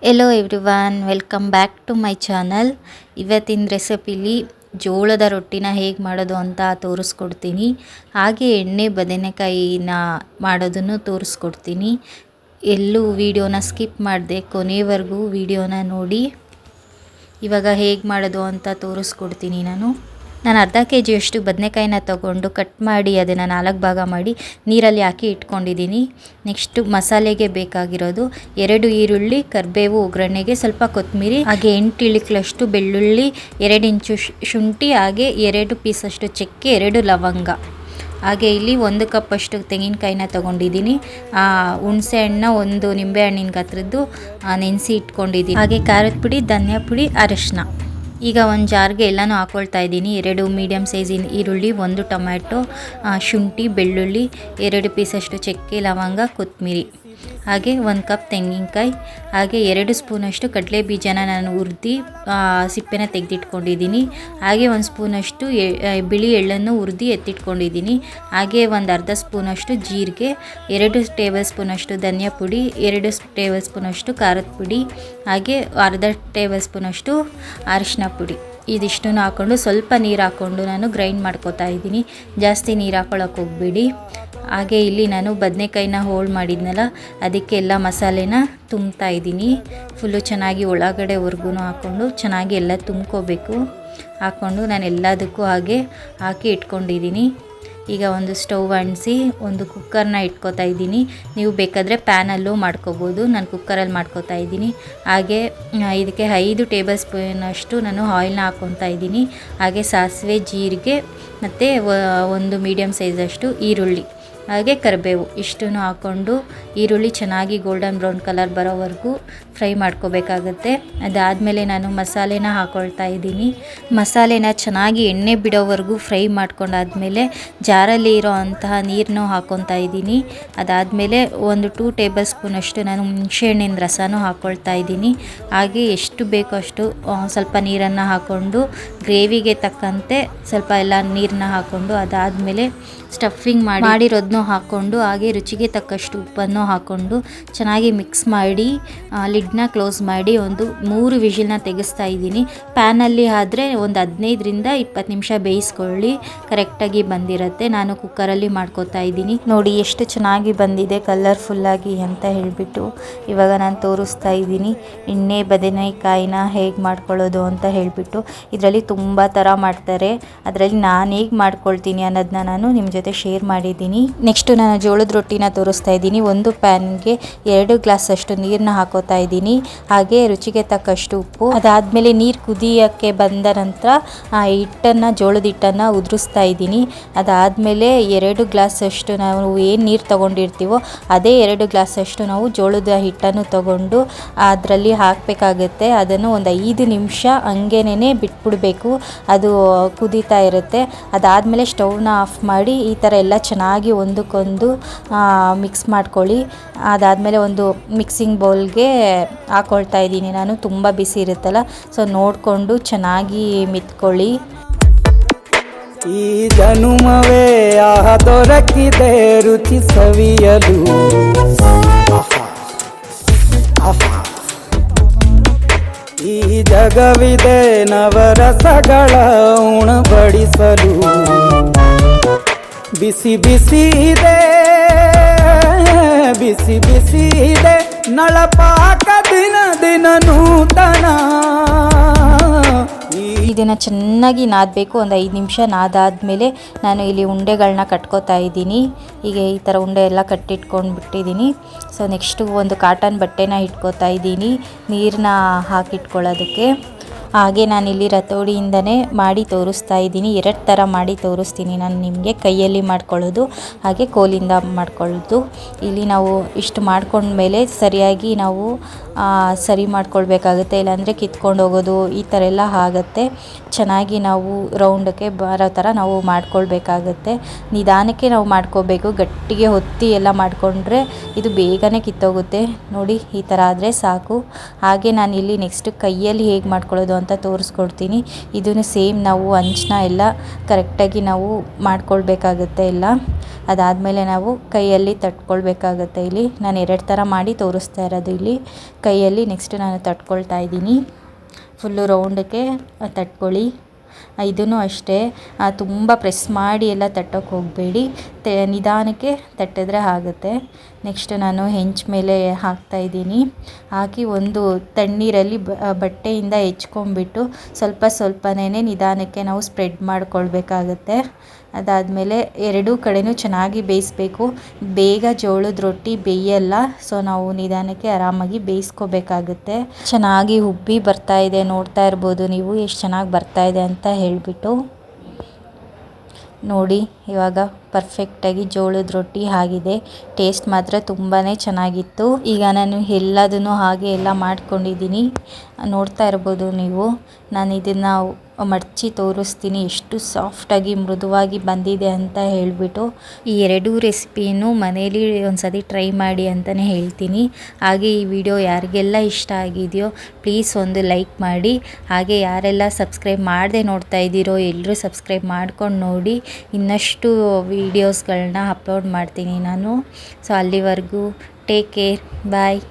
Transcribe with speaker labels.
Speaker 1: Hello everyone, welcome back to my channel. ಇವತ್ತಿನ ರೆಸಿಪಿಲಿ ಜೋಳದ ರೊಟ್ಟಿನ ಹೇಗೆ ಮಾಡೋದು ಅಂತ ತೋರಿಸ್ಕೊಡ್ತೀನಿ. ಹಾಗೆ ಎಣ್ಣೆ ಬದನೆಕಾಯಿನ ಮಾಡೋದನ್ನು ತೋರಿಸ್ಕೊಡ್ತೀನಿ. ಎಲ್ಲೂ ವಿಡಿಯೋನ ಸ್ಕಿಪ್ ಮಾಡದೆ ಕೊನೆವರೆಗೂ ವಿಡಿಯೋನ ನೋಡಿ. ಇವಾಗ ಹೇಗೆ ಮಾಡೋದು ಅಂತ ತೋರಿಸ್ಕೊಡ್ತೀನಿ. ನಾನು ಅರ್ಧ ಕೆಜಿಯಷ್ಟು ಬದನೆಕಾಯಿನ ತಗೊಂಡು ಕಟ್ ಮಾಡಿ ಅದನ್ನು 4 ಭಾಗ ಮಾಡಿ ನೀರಲ್ಲಿ ಹಾಕಿ ಇಟ್ಕೊಂಡಿದ್ದೀನಿ. ನೆಕ್ಸ್ಟು ಮಸಾಲೆಗೆ ಬೇಕಾಗಿರೋದು 2 ಈರುಳ್ಳಿ, ಕರಿಬೇವು, ಒಗ್ಗರಣೆಗೆ ಸ್ವಲ್ಪ ಕೊತ್ತಂಬರಿ, ಹಾಗೆ 8 ಇಳಿಕಲಷ್ಟು ಬೆಳ್ಳುಳ್ಳಿ, 2 ಇಂಚು ಶುಂಠಿ, ಹಾಗೆ 2 ಪೀಸಷ್ಟು ಚಕ್ಕೆ, 2 ಲವಂಗ. ಹಾಗೆ ಇಲ್ಲಿ 1 ಕಪ್ಪಷ್ಟು ತೆಂಗಿನಕಾಯಿನ ತೊಗೊಂಡಿದ್ದೀನಿ. ಹುಣಸೆ ಹಣ್ಣು 1 ನಿಂಬೆ ಹಣ್ಣಿನ ಗಾತ್ರದ್ದು ನೆನೆಸಿ ಇಟ್ಕೊಂಡಿದ್ದೀನಿ. ಹಾಗೆ ಖಾರದ ಪುಡಿ, ಧನಿಯಾ ಪುಡಿ, ಅರಿಶಿನ. ಈಗ ಒಂದು ಜಾರ್ಗೆ ಎಲ್ಲನೂ ಹಾಕ್ಕೊಳ್ತಾ ಇದ್ದೀನಿ. 2 ಮೀಡಿಯಮ್ ಸೈಜಿನ ಈರುಳ್ಳಿ, 1 ಟೊಮ್ಯಾಟೊ, ಶುಂಠಿ, ಬೆಳ್ಳುಳ್ಳಿ, 2 ಪೀಸಷ್ಟು ಚಕ್ಕೆ, ಲವಂಗ, ಕೊತ್ತಂಬರಿ, ಹಾಗೆ 1 ಕಪ್ ತೆಂಗಿನಕಾಯಿ, ಹಾಗೆ 2 ಸ್ಪೂನಷ್ಟು ಕಡಲೆ ಬೀಜನ ನಾನು ಹುರಿದು ಸಿಪ್ಪೆನ ತೆಗೆದಿಟ್ಕೊಂಡಿದ್ದೀನಿ. ಹಾಗೆ 1 ಸ್ಪೂನಷ್ಟು ಬಿಳಿ ಎಳ್ಳನ್ನು ಹುರಿದು ಎತ್ತಿಟ್ಕೊಂಡಿದ್ದೀನಿ. ಹಾಗೆ ಒಂದು ಅರ್ಧ ಸ್ಪೂನಷ್ಟು ಜೀರಿಗೆ, 2 ಟೇಬಲ್ ಸ್ಪೂನಷ್ಟು ಧನಿಯಾ ಪುಡಿ, 2 ಟೇಬಲ್ ಸ್ಪೂನಷ್ಟು ಖಾರದ ಪುಡಿ, ಹಾಗೆ ಅರ್ಧ ಟೇಬಲ್ ಸ್ಪೂನಷ್ಟು ಅರಿಶಿನ ಪುಡಿ. ಇದಿಷ್ಟನ್ನು ಹಾಕ್ಕೊಂಡು ಸ್ವಲ್ಪ ನೀರು ಹಾಕ್ಕೊಂಡು ನಾನು ಗ್ರೈಂಡ್ ಮಾಡ್ಕೋತಾ ಇದ್ದೀನಿ. ಜಾಸ್ತಿ ನೀರು ಹಾಕ್ಕೊಳ್ಳೋಕೆ ಹೋಗಬೇಡಿ. ಹಾಗೆ ಇಲ್ಲಿ ನಾನು ಬದನೆಕಾಯಿನ ಹೋಳು ಮಾಡಿದ್ನಲ್ಲ, ಅದಕ್ಕೆ ಎಲ್ಲ ಮಸಾಲೆನ ತುಂಬ್ತಾ ಇದ್ದೀನಿ. ಫುಲ್ಲು ಚೆನ್ನಾಗಿ ಒಳಗಡೆವರೆಗೂ ಹಾಕ್ಕೊಂಡು ಚೆನ್ನಾಗಿ ಎಲ್ಲ ತುಂಬ್ಕೋಬೇಕು. ಹಾಕ್ಕೊಂಡು ನಾನು ಎಲ್ಲದಕ್ಕೂ ಹಾಗೆ ಹಾಕಿ ಇಟ್ಕೊಂಡಿದ್ದೀನಿ. ಈಗ ಒಂದು ಸ್ಟವ್ ಅಂಟಿಸಿ ಒಂದು ಕುಕ್ಕರ್ನ ಇಟ್ಕೋತಾ ಇದ್ದೀನಿ. ನೀವು ಬೇಕಾದರೆ ಪ್ಯಾನಲ್ಲೂ ಮಾಡ್ಕೋಬೋದು. ನಾನು ಕುಕ್ಕರಲ್ಲಿ ಮಾಡ್ಕೋತಾ ಇದ್ದೀನಿ. ಹಾಗೆ ಇದಕ್ಕೆ 5 ಟೇಬಲ್ ಸ್ಪೂನಷ್ಟು ನಾನು ಆಯಿಲ್ನ ಹಾಕ್ಕೊತಾ ಇದ್ದೀನಿ. ಹಾಗೆ ಸಾಸಿವೆ, ಜೀರಿಗೆ ಮತ್ತು 1 ಮೀಡಿಯಮ್ ಸೈಜಷ್ಟು ಈರುಳ್ಳಿ, ಹಾಗೆ ಕರಿಬೇವು ಇಷ್ಟನ್ನು ಹಾಕ್ಕೊಂಡು ಈರುಳ್ಳಿ ಚೆನ್ನಾಗಿ ಗೋಲ್ಡನ್ ಬ್ರೌನ್ ಕಲರ್ ಬರೋವರೆಗೂ ಫ್ರೈ ಮಾಡ್ಕೋಬೇಕಾಗತ್ತೆ. ಅದಾದಮೇಲೆ ನಾನು ಮಸಾಲೆನ ಹಾಕ್ಕೊಳ್ತಾ ಇದ್ದೀನಿ. ಮಸಾಲೆನ ಚೆನ್ನಾಗಿ ಎಣ್ಣೆ ಬಿಡೋವರೆಗೂ ಫ್ರೈ ಮಾಡ್ಕೊಂಡಾದ್ಮೇಲೆ ಜಾರಲ್ಲಿ ಇರೋ ಅಂತಹ ನೀರನ್ನು ಹಾಕ್ಕೊತಾ ಇದ್ದೀನಿ. ಅದಾದಮೇಲೆ ಒಂದು 2 ಟೇಬಲ್ ಸ್ಪೂನಷ್ಟು ನಾನು ಹುಣಸೆಹಣ್ಣಿನ ರಸನೂ ಹಾಕ್ಕೊಳ್ತಾ ಇದ್ದೀನಿ. ಹಾಗೆ ಎಷ್ಟು ಬೇಕೋ ಅಷ್ಟು ಸ್ವಲ್ಪ ನೀರನ್ನು ಹಾಕ್ಕೊಂಡು ಗ್ರೇವಿಗೆ ತಕ್ಕಂತೆ ಸ್ವಲ್ಪ ಎಲ್ಲ ನೀರನ್ನ ಹಾಕ್ಕೊಂಡು ಅದಾದಮೇಲೆ ಸ್ಟಫಿಂಗ್ ಮಾಡಿರೋದನ್ನು ಹಾಕ್ಕೊಂಡು ಹಾಗೆ ರುಚಿಗೆ ತಕ್ಕಷ್ಟು ಉಪ್ಪನ್ನು ಹಾಕ್ಕೊಂಡು ಚೆನ್ನಾಗಿ ಮಿಕ್ಸ್ ಮಾಡಿ ಲಿಡ್ನ ಕ್ಲೋಸ್ ಮಾಡಿ ಒಂದು 3 ವಿಷಿಲ್ನ ತೆಗೆಸ್ತಾ ಇದ್ದೀನಿ. ಪ್ಯಾನಲ್ಲಿ ಆದರೆ ಒಂದು 15ರಿಂದ 20 ನಿಮಿಷ ಬೇಯಿಸ್ಕೊಳ್ಳಿ, ಕರೆಕ್ಟಾಗಿ ಬಂದಿರುತ್ತೆ. ನಾನು ಕುಕ್ಕರಲ್ಲಿ ಮಾಡ್ಕೋತಾ ಇದ್ದೀನಿ. ನೋಡಿ ಎಷ್ಟು ಚೆನ್ನಾಗಿ ಬಂದಿದೆ ಕಲರ್ಫುಲ್ಲಾಗಿ ಅಂತ ಹೇಳಿಬಿಟ್ಟು ಇವಾಗ ನಾನು ತೋರಿಸ್ತಾ ಇದ್ದೀನಿ ಎಣ್ಣೆ ಬದನೆಕಾಯಿನ ಹೇಗೆ ಮಾಡ್ಕೊಳ್ಳೋದು ಅಂತ ಹೇಳಿಬಿಟ್ಟು. ಇದರಲ್ಲಿ ತುಂಬ ಥರ ಮಾಡ್ತಾರೆ. ಅದರಲ್ಲಿ ನಾನು ಹೇಗೆ ಮಾಡ್ಕೊಳ್ತೀನಿ ಅನ್ನೋದನ್ನ ನಾನು ನಿಮ್ಮ ಜೊತೆ ಶೇರ್ ಮಾಡಿದ್ದೀನಿ. ನೆಕ್ಸ್ಟು ನಾನು ಜೋಳದ ರೊಟ್ಟಿನ ತೋರಿಸ್ತಾ ಇದ್ದೀನಿ. ಒಂದು ಪ್ಯಾನ್ಗೆ 2 ಗ್ಲಾಸಷ್ಟು ನೀರನ್ನ ಹಾಕೋತಾ ಇದ್ದೀನಿ. ಹಾಗೆ ರುಚಿಗೆ ತಕ್ಕಷ್ಟು ಉಪ್ಪು. ಅದಾದಮೇಲೆ ನೀರು ಕುದಿಯೋಕ್ಕೆ ಬಂದ ನಂತರ ಜೋಳದ ಹಿಟ್ಟನ್ನು ಉದುರಿಸ್ತಾ ಇದ್ದೀನಿ. ಅದಾದಮೇಲೆ 2 ಗ್ಲಾಸಷ್ಟು ನಾವು ಏನು ನೀರು ತೊಗೊಂಡಿರ್ತೀವೋ ಅದೇ 2 ಗ್ಲಾಸಷ್ಟು ನಾವು ಜೋಳದ ಹಿಟ್ಟನ್ನು ತೊಗೊಂಡು ಅದರಲ್ಲಿ ಹಾಕಬೇಕಾಗುತ್ತೆ. ಅದನ್ನು ಒಂದು 5 ನಿಮಿಷ ಹಂಗೇನೆ ಬಿಟ್ಬಿಡಬೇಕು. ಅದು ಕುದೀತಾ ಇರುತ್ತೆ. ಅದಾದಮೇಲೆ ಸ್ಟವ್ನ ಆಫ್ ಮಾಡಿ ಈ ಥರ ಎಲ್ಲ ಚೆನ್ನಾಗಿ ಒಂದಕ್ಕೊಂದು ಮಿಕ್ಸ್ ಮಾಡ್ಕೊಳ್ಳಿ. ಅದಾದಮೇಲೆ ಒಂದು ಮಿಕ್ಸಿಂಗ್ ಬೌಲ್ಗೆ ಹಾಕ್ಕೊಳ್ತಾ ಇದ್ದೀನಿ ನಾನು. ತುಂಬ ಬಿಸಿ ಇರುತ್ತಲ್ಲ, ಸೊ ನೋಡಿಕೊಂಡು ಚೆನ್ನಾಗಿ ಮಿತ್ಕೊಳ್ಳಿ.
Speaker 2: ಈ ಜನುಮವೇ ದೊರಕಿದೆ ರುಚಿ ಸವಿಯಲು, ಈ ಜಗವಿದೆ ನವರಸಗಳ ಉಣಬಡಿಸಲು. ಬಿಸಿ ಬಿಸಿ ಇದೆ, ಬಿಸಿ ಬಿಸಿ ಇದೆ ನಳಪಾಕ ದಿನ ದಿನ ನೂತನ.
Speaker 1: ಇದನ್ನು ಚೆನ್ನಾಗಿ ನಾದಬೇಕು. ಒಂದು 5 ನಿಮಿಷ ನಾದಾದಮೇಲೆ ನಾನು ಇಲ್ಲಿ ಉಂಡೆಗಳನ್ನ ಕಟ್ಕೋತಾ ಇದ್ದೀನಿ. ಈಗ ಈ ಥರ ಉಂಡೆ ಎಲ್ಲ ಕಟ್ಟಿಟ್ಕೊಂಡು ಬಿಟ್ಟಿದ್ದೀನಿ. ಸೊ ನೆಕ್ಸ್ಟು ಒಂದು ಕಾಟನ್ ಬಟ್ಟೆನ ಇಟ್ಕೋತಾ ಇದ್ದೀನಿ ನೀರನ್ನ ಹಾಕಿಟ್ಕೊಳ್ಳೋದಕ್ಕೆ. ಹಾಗೆ ನಾನಿಲ್ಲಿ ರತೋಡಿಯಿಂದನೇ ಮಾಡಿ ತೋರಿಸ್ತಾ ಇದ್ದೀನಿ. 2 ಥರ ಮಾಡಿ ತೋರಿಸ್ತೀನಿ ನಾನು ನಿಮಗೆ. ಕೈಯಲ್ಲಿ ಮಾಡ್ಕೊಳ್ಳೋದು ಹಾಗೆ ಕೋಲಿಂದ ಮಾಡ್ಕೊಳ್ಳೋದು. ಇಲ್ಲಿ ನಾವು ಇಷ್ಟು ಮಾಡ್ಕೊಂಡ್ಮೇಲೆ ಸರಿಯಾಗಿ ನಾವು ಸರಿ ಮಾಡ್ಕೊಳ್ಬೇಕಾಗುತ್ತೆ, ಇಲ್ಲಾಂದರೆ ಕಿತ್ಕೊಂಡು ಹೋಗೋದು ಈ ಥರ ಎಲ್ಲ ಆಗುತ್ತೆ. ಚೆನ್ನಾಗಿ ನಾವು ರೌಂಡಕ್ಕೆ ಬರೋ ಥರ ನಾವು ಮಾಡ್ಕೊಳ್ಬೇಕಾಗತ್ತೆ. ನಿಧಾನಕ್ಕೆ ನಾವು ಮಾಡ್ಕೋಬೇಕು. ಗಟ್ಟಿಗೆ ಹೊತ್ತಿ ಎಲ್ಲ ಮಾಡಿಕೊಂಡ್ರೆ ಇದು ಬೇಗನೆ ಕಿತ್ತೋಗುತ್ತೆ. ನೋಡಿ ಈ ಥರ ಆದರೆ ಸಾಕು. ಹಾಗೆ ನಾನಿಲ್ಲಿ ನೆಕ್ಸ್ಟ್ ಕೈಯಲ್ಲಿ ಹೇಗೆ ಮಾಡ್ಕೊಳ್ಳೋದು ಅಂತ ತೋರಿಸ್ಕೊಡ್ತೀನಿ. ಇದನ್ನು ಸೇಮ್ ನಾವು ಹಂಚನ್ನ ಎಲ್ಲ ಕರೆಕ್ಟಾಗಿ ನಾವು ಮಾಡ್ಕೊಳ್ಬೇಕಾಗುತ್ತೆ ಎಲ್ಲ. ಅದಾದಮೇಲೆ ನಾವು ಕೈಯಲ್ಲಿ ತಟ್ಕೊಳ್ಬೇಕಾಗತ್ತೆ. ಇಲ್ಲಿ ನಾನು 2 ಥರ ಮಾಡಿ ತೋರಿಸ್ತಾ ಇರೋದು. ಇಲ್ಲಿ ಕೈಯಲ್ಲಿ ನೆಕ್ಸ್ಟ್ ನಾನು ತಟ್ಕೊಳ್ತಾ ಇದ್ದೀನಿ. ಫುಲ್ಲು ರೌಂಡಕ್ಕೆ ತಟ್ಕೊಳ್ಳಿ. ಇದನ್ನು ಅಷ್ಟೇ ತುಂಬ ಪ್ರೆಸ್ ಮಾಡಿ ಎಲ್ಲ ತಟ್ಟೋಕ್ಕೆ ಹೋಗಬೇಡಿ, ನಿಧಾನಕ್ಕೆ ತಟ್ಟಿದ್ರೆ ಆಗುತ್ತೆ. ನೆಕ್ಸ್ಟ್ ನಾನು ಹೆಂಚು ಮೇಲೆ ಹಾಕ್ತಾಯಿದ್ದೀನಿ. ಹಾಕಿ ಒಂದು ತಣ್ಣೀರಲ್ಲಿ ಬಟ್ಟೆಯಿಂದ ಹೆಚ್ಕೊಂಡ್ಬಿಟ್ಟು ಸ್ವಲ್ಪನೇ ನಿಧಾನಕ್ಕೆ ನಾವು ಸ್ಪ್ರೆಡ್ ಮಾಡ್ಕೊಳ್ಬೇಕಾಗತ್ತೆ. ಅದಾದಮೇಲೆ ಎರಡೂ ಕಡೆನೂ ಚೆನ್ನಾಗಿ ಬೇಯಿಸ್ಬೇಕು. ಬೇಗ ಜೋಳದ ರೊಟ್ಟಿ ಬೇಯಲ್ಲ, ಸೊ ನಾವು ನಿಧಾನಕ್ಕೆ ಆರಾಮಾಗಿ ಬೇಯಿಸ್ಕೋಬೇಕಾಗುತ್ತೆ. ಚೆನ್ನಾಗಿ ಉಬ್ಬಿ ಬರ್ತಾ ಇದೆ, ನೋಡ್ತಾ ಇರ್ಬೋದು ನೀವು ಎಷ್ಟು ಚೆನ್ನಾಗಿ ಬರ್ತಾ ಇದೆ ಅಂತ ಹೇಳಿಬಿಟ್ಟು. ನೋಡಿ ಇವಾಗ ಪರ್ಫೆಕ್ಟಾಗಿ ಜೋಳದ ರೊಟ್ಟಿ ಆಗಿದೆ. ಟೇಸ್ಟ್ ಮಾತ್ರ ತುಂಬಾ ಚೆನ್ನಾಗಿತ್ತು. ಈಗ ನಾನು ಎಲ್ಲದನ್ನು ಹಾಗೆ ಎಲ್ಲ ಮಾಡ್ಕೊಂಡಿದ್ದೀನಿ, ನೋಡ್ತಾ ಇರ್ಬೋದು ನೀವು. ನಾನು ಇದನ್ನು ಮಡಚಿ ತೋರಿಸ್ತೀನಿ ಎಷ್ಟು ಸಾಫ್ಟಾಗಿ ಮೃದುವಾಗಿ ಬಂದಿದೆ ಅಂತ ಹೇಳಿಬಿಟ್ಟು. ಈ ಎರಡೂ ರೆಸಿಪಿಯನ್ನು ಮನೇಲಿ ಒಂದ್ಸತಿ ಟ್ರೈ ಮಾಡಿ ಅಂತಲೇ ಹೇಳ್ತೀನಿ. ಹಾಗೆ ಈ ವಿಡಿಯೋ ಯಾರಿಗೆಲ್ಲ ಇಷ್ಟ ಆಗಿದೆಯೋ ಪ್ಲೀಸ್ ಒಂದು ಲೈಕ್ ಮಾಡಿ. ಹಾಗೆ ಯಾರೆಲ್ಲ ಸಬ್ಸ್ಕ್ರೈಬ್ ಮಾಡದೆ ನೋಡ್ತಾ ಇದ್ದೀರೋ ಎಲ್ಲರೂ ಸಬ್ಸ್ಕ್ರೈಬ್ ಮಾಡ್ಕೊಂಡು ನೋಡಿ. ಇನ್ನಷ್ಟು ವೀಡಿಯೋಸ್ಗಳನ್ನ ಅಪ್ಲೋಡ್ ಮಾಡ್ತೀನಿ ನಾನು. ಸೊ ಅಲ್ಲಿವರೆಗೂ ಟೇಕ್ ಕೇರ್, ಬಾಯ್.